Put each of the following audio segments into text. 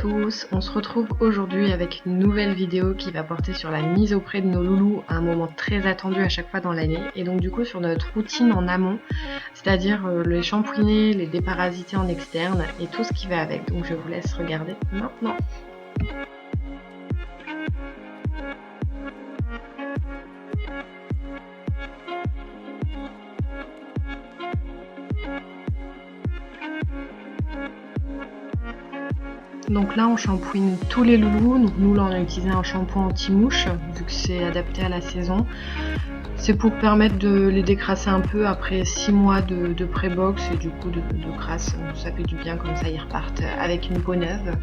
tous, on se retrouve aujourd'hui avec une nouvelle vidéo qui va porter sur la mise auprès de nos loulous à un moment très attendu à chaque fois dans l'année, et donc du coup sur notre routine en amont, c'est-à-dire les shampouiner, les déparasiter en externe et tout ce qui va avec. Donc je vous laisse regarder maintenant. Donc là on shampouine tous les loulous, donc nous là on a utilisé un shampoing anti-mouche vu que c'est adapté à la saison. C'est pour permettre de les décrasser un peu après 6 mois de pré-box et du coup de crasse, ça fait du bien, comme ça ils repartent avec une peau neuve.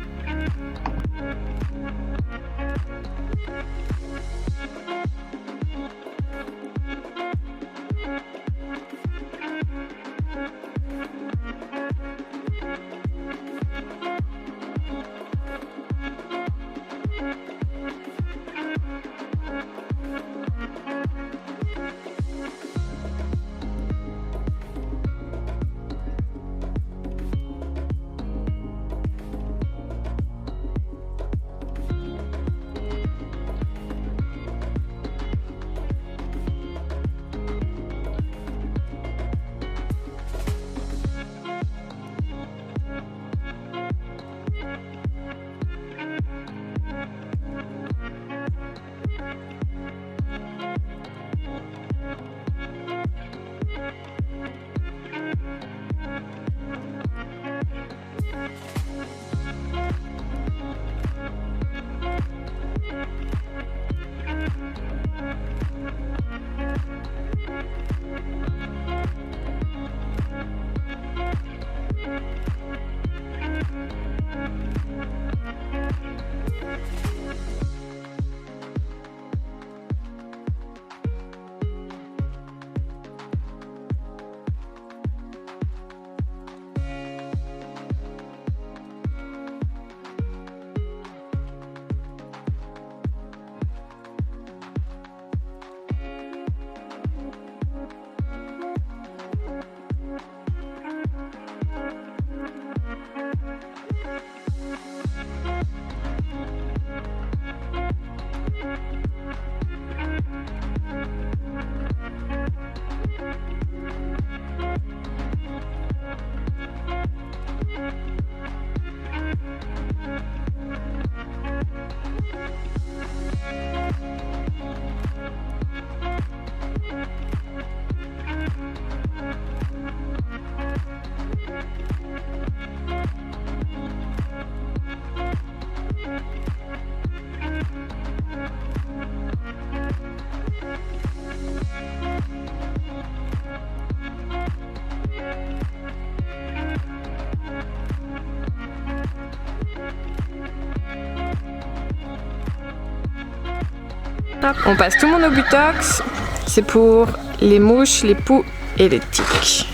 On passe tout le monde au butox, c'est pour les mouches, les poux et les tiques.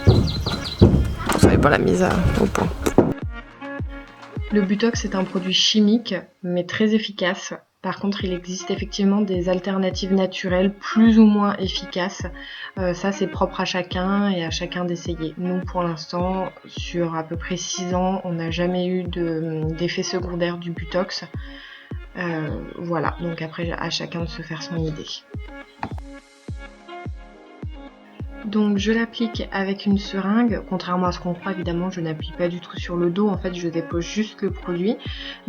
Vous savez pas la mise au point. Le butox est un produit chimique mais très efficace. Par contre, il existe effectivement des alternatives naturelles plus ou moins efficaces. Ça, c'est propre à chacun et à chacun d'essayer. Nous, pour l'instant, sur à peu près 6 ans, on n'a jamais eu d'effet secondaire du butox. Voilà, donc après, à chacun de se faire son idée. Donc je l'applique avec une seringue, contrairement à ce qu'on croit évidemment, je n'appuie pas du tout sur le dos, en fait je dépose juste le produit.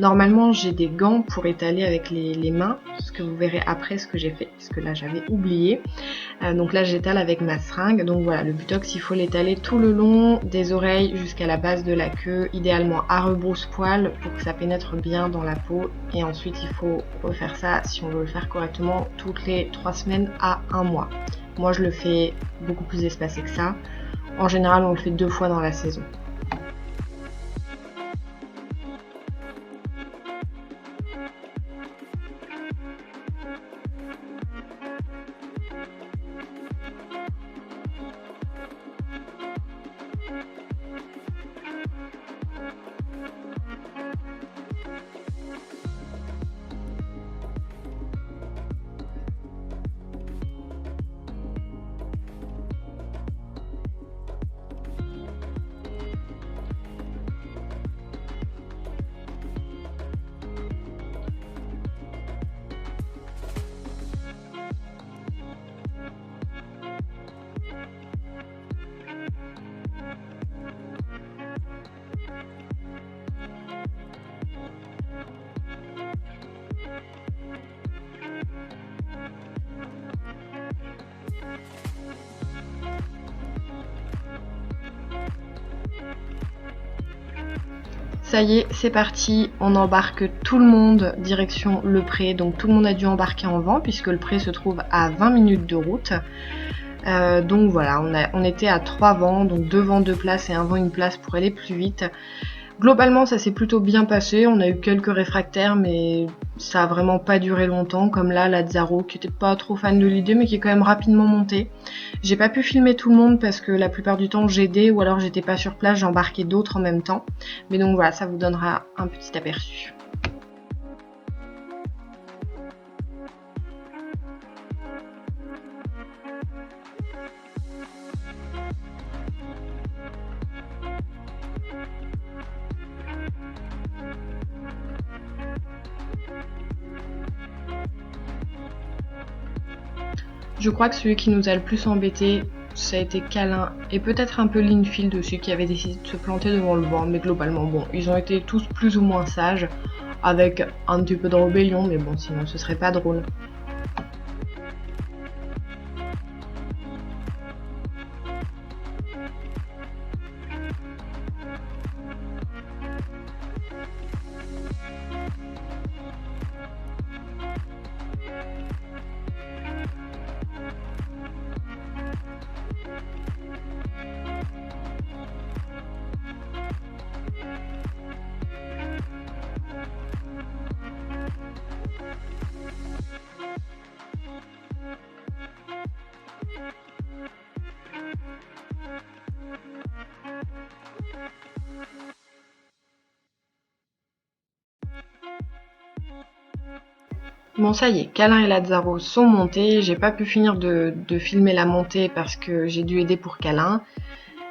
Normalement j'ai des gants pour étaler avec les mains, ce que vous verrez après ce que j'ai fait, parce que là j'avais oublié. Donc là j'étale avec ma seringue, donc voilà, le butox il faut l'étaler tout le long des oreilles jusqu'à la base de la queue, idéalement à rebrousse-poil pour que ça pénètre bien dans la peau. Et ensuite il faut refaire ça, si on veut le faire correctement, toutes les 3 semaines à 1 mois. Moi je le fais beaucoup plus espacé que ça. En général on le fait 2 fois dans la saison. Ça y est, c'est parti, on embarque tout le monde direction le pré, donc tout le monde a dû embarquer en vent puisque le pré se trouve à 20 minutes de route. Donc voilà, on était à 3 vents, donc 2 vents 2 places et 1 vent 1 place pour aller plus vite. Globalement, ça s'est plutôt bien passé, on a eu quelques réfractaires, mais ça a vraiment pas duré longtemps, comme là, Lazzaro, qui était pas trop fan de l'idée, mais qui est quand même rapidement monté. J'ai pas pu filmer tout le monde parce que la plupart du temps j'aidais, ou alors j'étais pas sur place, j'embarquais d'autres en même temps. Mais donc voilà, ça vous donnera un petit aperçu. Je crois que celui qui nous a le plus embêté, ça a été Câlin et peut-être un peu Linfield aussi qui avait décidé de se planter devant le vent, mais globalement bon, ils ont été tous plus ou moins sages, avec un petit peu de rébellion, mais bon sinon ce serait pas drôle. Bon ça y est, Câlin et Lazzaro sont montés, j'ai pas pu finir de filmer la montée parce que j'ai dû aider pour Câlin.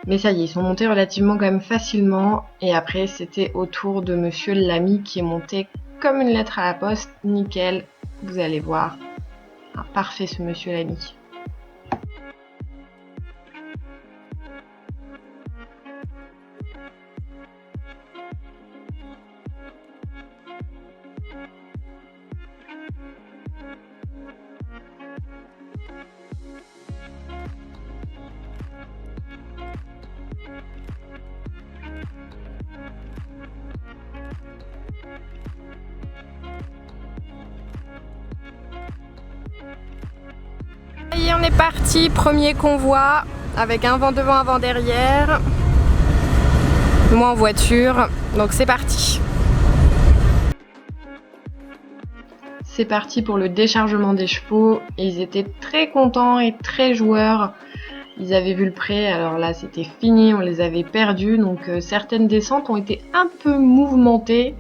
Mais ça y est, ils sont montés relativement quand même facilement. Et après, c'était au tour de Monsieur l'ami qui est monté comme une lettre à la poste. Nickel, vous allez voir. Ah, parfait ce Monsieur l'ami. Ça y est, on est parti, premier convoi avec un vent devant, un vent derrière. Moi en voiture, donc c'est parti. C'est parti pour le déchargement des chevaux et ils étaient très contents et très joueurs. Ils avaient vu le pré, alors là c'était fini, on les avait perdus, donc certaines descentes ont été un peu mouvementées.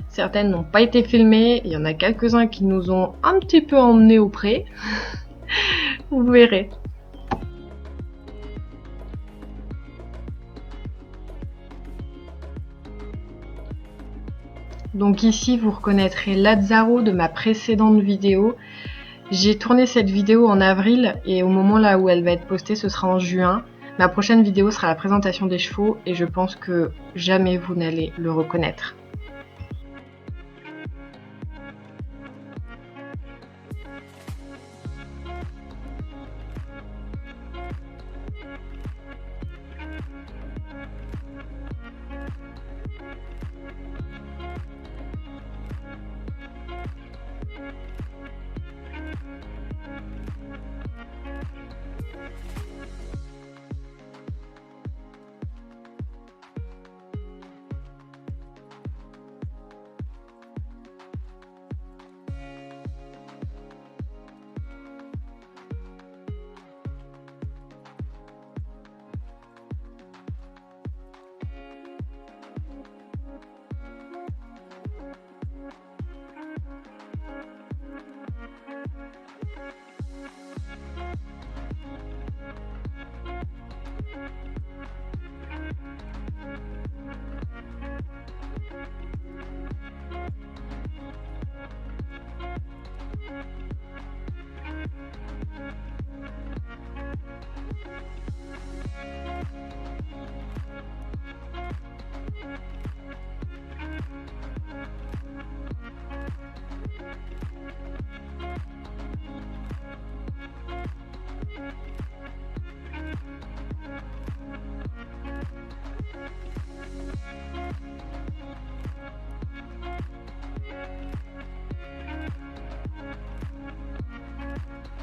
Certaines n'ont pas été filmées, il y en a quelques-uns qui nous ont un petit peu emmenés au pré. Vous verrez. Donc ici vous reconnaîtrez Lazzaro de ma précédente vidéo. J'ai tourné cette vidéo en avril et au moment là où elle va être postée ce sera en juin. Ma prochaine vidéo sera la présentation des chevaux et je pense que jamais vous n'allez le reconnaître.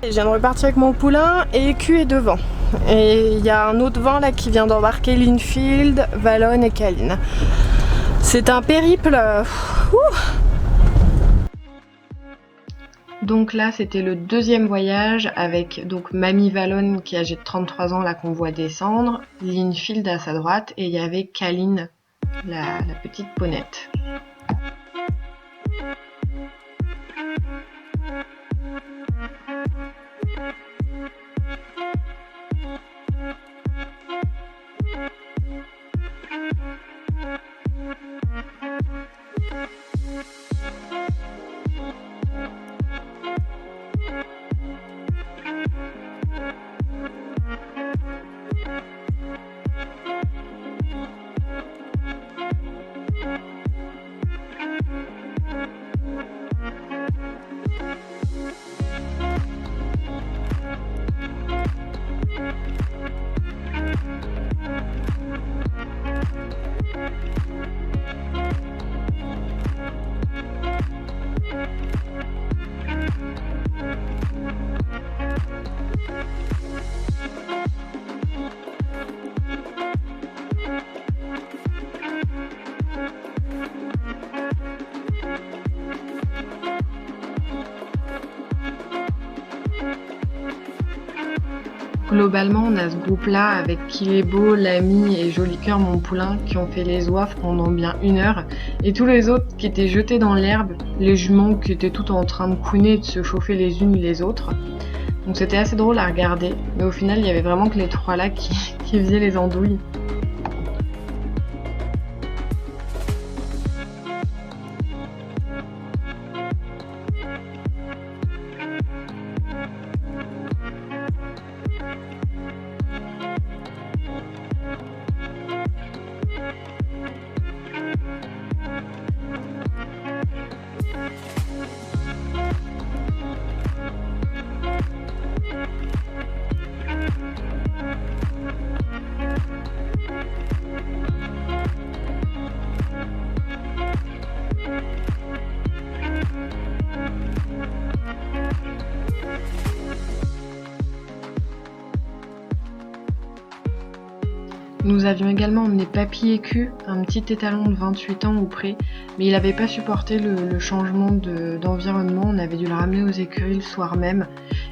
Je viens de repartir avec mon poulain et Q est devant. Et il y a un autre vent là qui vient d'embarquer Linfield, Valonne et Caline. C'est un périple. Donc là, c'était le deuxième voyage avec donc Mamie Valonne qui est âgée de 33 ans là qu'on voit descendre, Linfield à sa droite et il y avait Caline, la petite ponette. Globalement, on a ce groupe-là avec Kilébo, l'ami et Joli Cœur, mon poulain, qui ont fait les oies pendant bien 1 heure. Et tous les autres qui étaient jetés dans l'herbe, les juments qui étaient toutes en train de couiner et de se chauffer les unes les autres. Donc c'était assez drôle à regarder. Mais au final, il y avait vraiment que les 3 là qui faisaient les andouilles. Nous avions également emmené Papy et Q, un petit étalon de 28 ans ou près, mais il n'avait pas supporté le changement d'environnement, on avait dû le ramener aux écuries le soir même,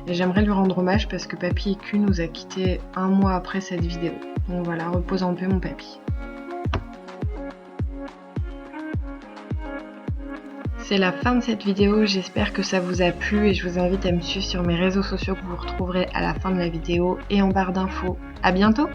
et j'aimerais lui rendre hommage parce que Papy et Q nous a quittés 1 mois après cette vidéo. Donc voilà, repose en paix mon Papy. C'est la fin de cette vidéo, j'espère que ça vous a plu et je vous invite à me suivre sur mes réseaux sociaux que vous retrouverez à la fin de la vidéo et en barre d'infos. À bientôt!